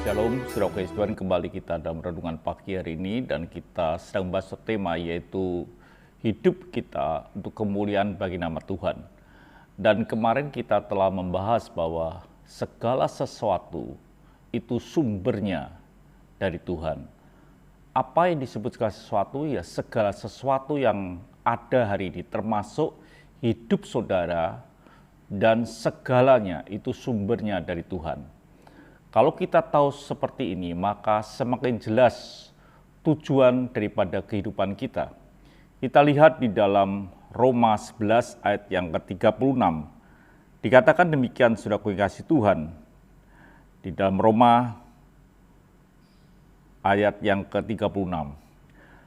Shalom, saudara Kristus Tuhan, kembali kita dalam renungan pagi hari ini dan kita sedang membahas tema yaitu hidup kita untuk kemuliaan bagi nama Tuhan. Dan kemarin kita telah membahas bahwa segala sesuatu itu sumbernya dari Tuhan. Apa yang disebut segala sesuatu? Ya segala sesuatu yang ada hari ini termasuk hidup saudara dan segalanya itu sumbernya dari Tuhan. Kalau kita tahu seperti ini, maka semakin jelas tujuan daripada kehidupan kita. Kita lihat di dalam Roma 11 ayat yang ke-36. Dikatakan demikian, saudaraku yang kasih Tuhan. Di dalam Roma ayat yang ke-36.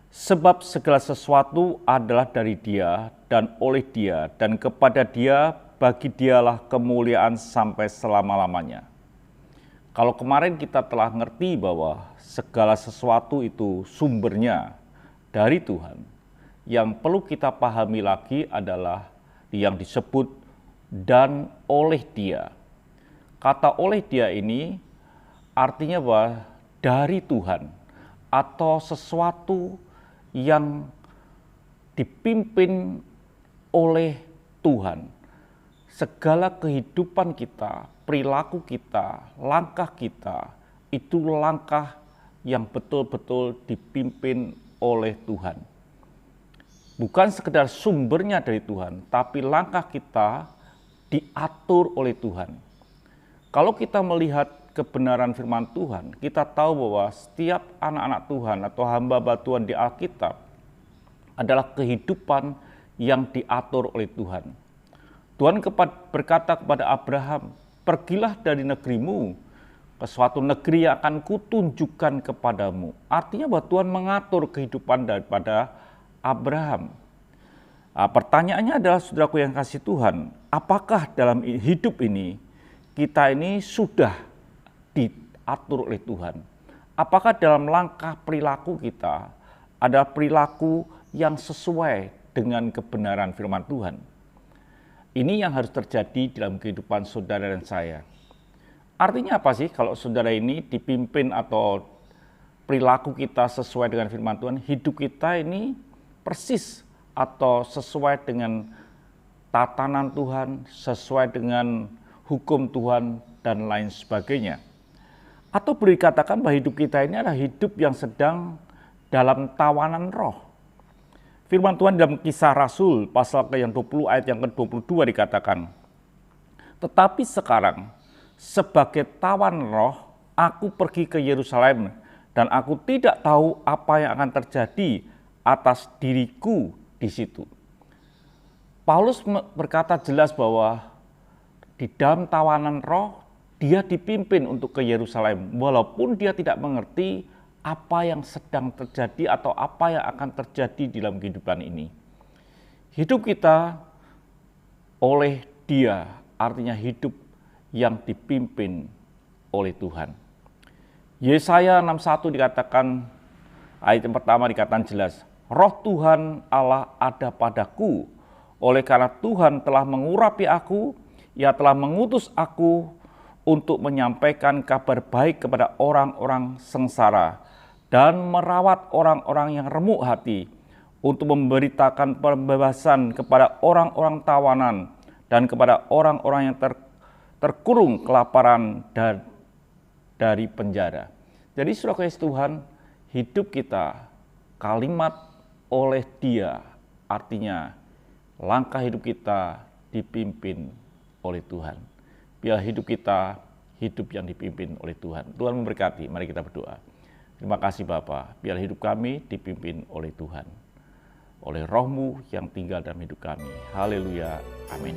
Sebab segala sesuatu adalah dari Dia dan oleh Dia dan kepada Dia, bagi Dialah kemuliaan sampai selama-lamanya. Kalau kemarin kita telah ngerti bahwa segala sesuatu itu sumbernya dari Tuhan, yang perlu kita pahami lagi adalah yang disebut dan oleh Dia. Kata oleh Dia ini artinya bahwa dari Tuhan atau sesuatu yang dipimpin oleh Tuhan. Segala kehidupan kita, perilaku kita, langkah kita, itu langkah yang betul-betul dipimpin oleh Tuhan. Bukan sekedar sumbernya dari Tuhan, tapi langkah kita diatur oleh Tuhan. Kalau kita melihat kebenaran firman Tuhan, kita tahu bahwa setiap anak-anak Tuhan atau hamba-hamba Tuhan di Alkitab adalah kehidupan yang diatur oleh Tuhan. Tuhan berkata kepada Abraham, pergilah dari negerimu ke suatu negeri yang akan kutunjukkan kepadamu. Artinya bahwa Tuhan mengatur kehidupan daripada Abraham. Nah, pertanyaannya adalah, saudaraku yang kasih Tuhan, apakah dalam hidup ini kita ini sudah diatur oleh Tuhan? Apakah dalam langkah perilaku kita ada perilaku yang sesuai dengan kebenaran firman Tuhan? Ini yang harus terjadi dalam kehidupan saudara dan saya. Artinya apa sih kalau saudara ini dipimpin atau perilaku kita sesuai dengan firman Tuhan, hidup kita ini persis atau sesuai dengan tatanan Tuhan, sesuai dengan hukum Tuhan, dan lain sebagainya. Atau boleh dikatakan bahwa hidup kita ini adalah hidup yang sedang dalam tawanan roh. Firman Tuhan dalam Kisah Rasul pasal ke-20 ayat yang ke-22 dikatakan, tetapi sekarang sebagai tawan roh aku pergi ke Yerusalem dan aku tidak tahu apa yang akan terjadi atas diriku di situ. Paulus berkata jelas bahwa di dalam tawanan roh dia dipimpin untuk ke Yerusalem walaupun dia tidak mengerti apa yang sedang terjadi atau apa yang akan terjadi dalam kehidupan ini. Hidup kita oleh Dia, artinya hidup yang dipimpin oleh Tuhan. Yesaya 61 dikatakan, ayat yang pertama dikatakan jelas, Roh Tuhan Allah ada padaku, oleh karena Tuhan telah mengurapi aku, Ia telah mengutus aku untuk menyampaikan kabar baik kepada orang-orang sengsara dan merawat orang-orang yang remuk hati, untuk memberitakan pembebasan kepada orang-orang tawanan dan kepada orang-orang yang terkurung kelaparan dari penjara. Jadi saudara Kristus Tuhan, hidup kita kalimat oleh Dia, artinya langkah hidup kita dipimpin oleh Tuhan. Biar hidup kita hidup yang dipimpin oleh Tuhan. Tuhan memberkati, mari kita berdoa. Terima kasih Bapa, biar hidup kami dipimpin oleh Tuhan, oleh Roh-Mu yang tinggal dalam hidup kami. Haleluya, amin.